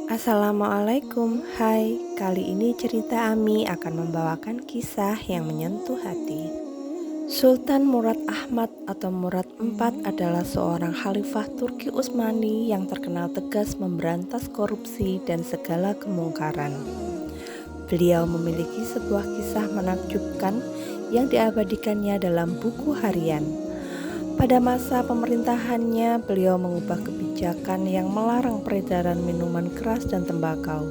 Assalamualaikum, hai. Kali ini cerita Ami akan membawakan kisah yang menyentuh hati. Sultan Murad Ahmad atau Murad IV adalah seorang khalifah Turki Utsmani yang terkenal tegas memberantas korupsi dan segala kemungkaran. Beliau memiliki sebuah kisah menakjubkan yang diabadikannya dalam buku harian. Pada masa pemerintahannya, beliau mengubah kebijakan yang melarang peredaran minuman keras dan tembakau.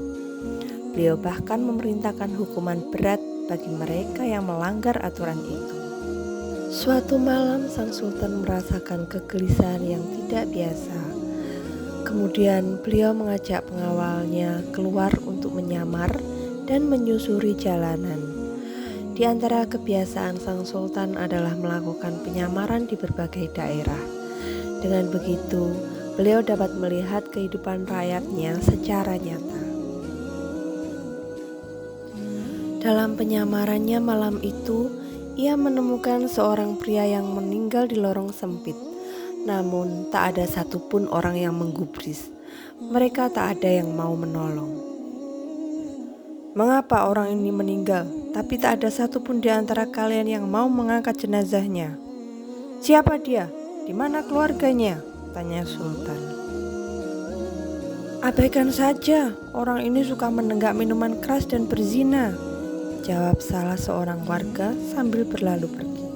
Beliau bahkan memerintahkan hukuman berat bagi mereka yang melanggar aturan itu. Suatu malam, sang sultan merasakan kegelisahan yang tidak biasa. Kemudian beliau mengajak pengawalnya keluar untuk menyamar dan menyusuri jalanan. Di antara kebiasaan sang sultan adalah melakukan penyamaran di berbagai daerah. Dengan begitu, beliau dapat melihat kehidupan rakyatnya secara nyata. Dalam penyamarannya malam itu, ia menemukan seorang pria yang meninggal di lorong sempit. Namun, tak ada satupun orang yang menggubris. Mereka tak ada yang mau menolong. "Mengapa orang ini meninggal, tapi tak ada satupun di antara kalian yang mau mengangkat jenazahnya? Siapa dia? Di mana keluarganya?" tanya Sultan. "Abaikan saja, orang ini suka menenggak minuman keras dan berzina," jawab salah seorang warga sambil berlalu pergi.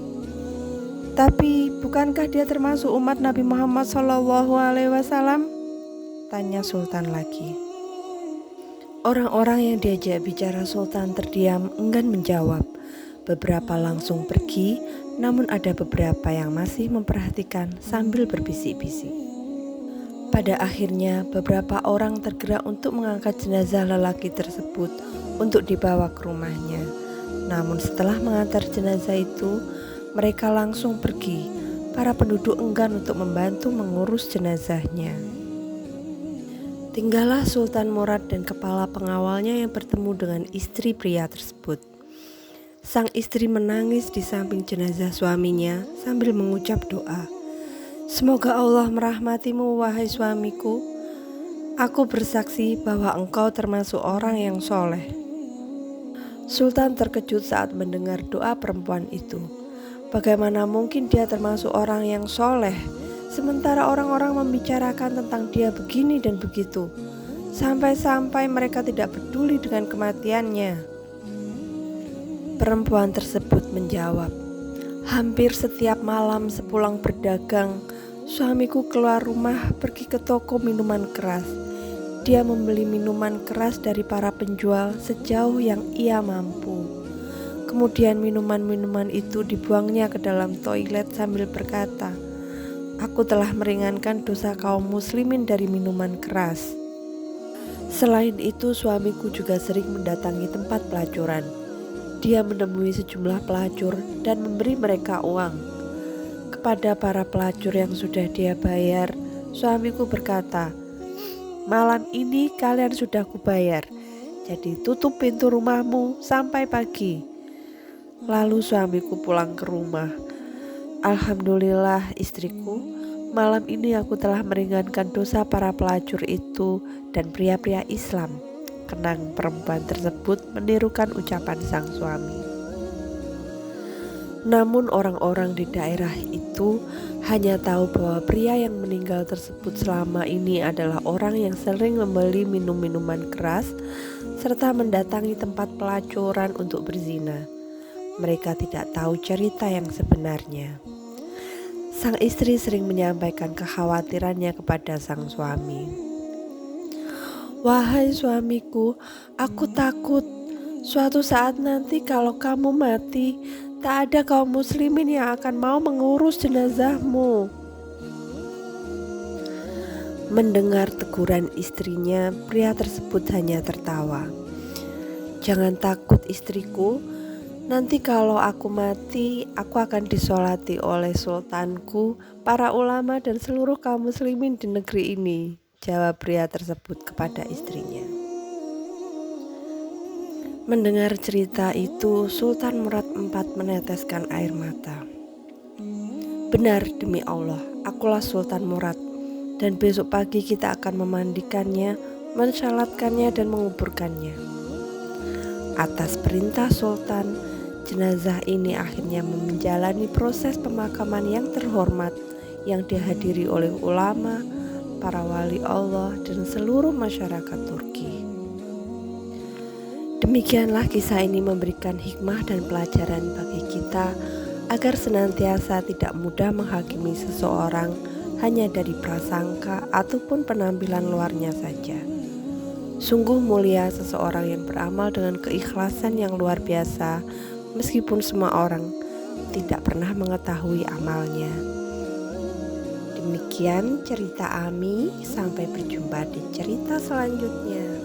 "Tapi bukankah dia termasuk umat Nabi Muhammad SAW? Tanya Sultan lagi. Orang-orang yang diajak bicara Sultan terdiam enggan menjawab. Beberapa langsung pergi, namun ada beberapa yang masih memperhatikan sambil berbisik-bisik. Pada akhirnya, beberapa orang tergerak untuk mengangkat jenazah lelaki tersebut untuk dibawa ke rumahnya. Namun setelah mengantar jenazah itu, mereka langsung pergi. Para penduduk enggan untuk membantu mengurus jenazahnya. Tinggallah Sultan Murad dan kepala pengawalnya yang bertemu dengan istri pria tersebut. Sang istri menangis di samping jenazah suaminya sambil mengucap doa. "Semoga Allah merahmatimu, wahai suamiku. Aku bersaksi bahwa engkau termasuk orang yang soleh." Sultan terkejut saat mendengar doa perempuan itu. Bagaimana mungkin dia termasuk orang yang soleh? Sementara orang-orang membicarakan tentang dia begini dan begitu, sampai-sampai mereka tidak peduli dengan kematiannya. Perempuan tersebut menjawab, "Hampir setiap malam sepulang berdagang, suamiku keluar rumah pergi ke toko minuman keras. Dia membeli minuman keras dari para penjual sejauh yang ia mampu. Kemudian minuman-minuman itu dibuangnya ke dalam toilet sambil berkata, 'Aku telah meringankan dosa kaum muslimin dari minuman keras.' Selain itu, suamiku juga sering mendatangi tempat pelacuran. Dia menemui sejumlah pelacur dan memberi mereka uang. Kepada para pelacur yang sudah dia bayar, suamiku berkata, 'Malam ini kalian sudah kubayar, jadi tutup pintu rumahmu sampai pagi.' Lalu suamiku pulang ke rumah. 'Alhamdulillah istriku, malam ini aku telah meringankan dosa para pelacur itu dan pria-pria Islam.' Kenang perempuan tersebut menirukan ucapan sang suami. Namun orang-orang di daerah itu hanya tahu bahwa pria yang meninggal tersebut selama ini adalah orang yang sering membeli minum-minuman keras serta mendatangi tempat pelacuran untuk berzina. Mereka tidak tahu cerita yang sebenarnya. Sang istri sering menyampaikan kekhawatirannya kepada sang suami. 'Wahai suamiku, aku takut suatu saat nanti kalau kamu mati, tak ada kaum muslimin yang akan mau mengurus jenazahmu.' Mendengar teguran istrinya, pria tersebut hanya tertawa. 'Jangan takut istriku, nanti kalau aku mati, aku akan disolati oleh sultanku, para ulama dan seluruh kaum muslimin di negeri ini,' jawab pria tersebut kepada istrinya. Mendengar cerita itu, Sultan Murad IV meneteskan air mata. 'Benar demi Allah, akulah Sultan Murad, dan besok pagi kita akan memandikannya mensalatkannya dan menguburkannya. Atas perintah Sultan, jenazah ini akhirnya menjalani proses pemakaman yang terhormat yang dihadiri oleh ulama, para wali Allah, dan seluruh masyarakat Turki. Demikianlah kisah ini memberikan hikmah dan pelajaran bagi kita agar senantiasa tidak mudah menghakimi seseorang hanya dari prasangka ataupun penampilan luarnya saja. Sungguh mulia seseorang yang beramal dengan keikhlasan yang luar biasa, meskipun semua orang tidak pernah mengetahui amalnya. Demikian cerita Ami, sampai berjumpa di cerita selanjutnya.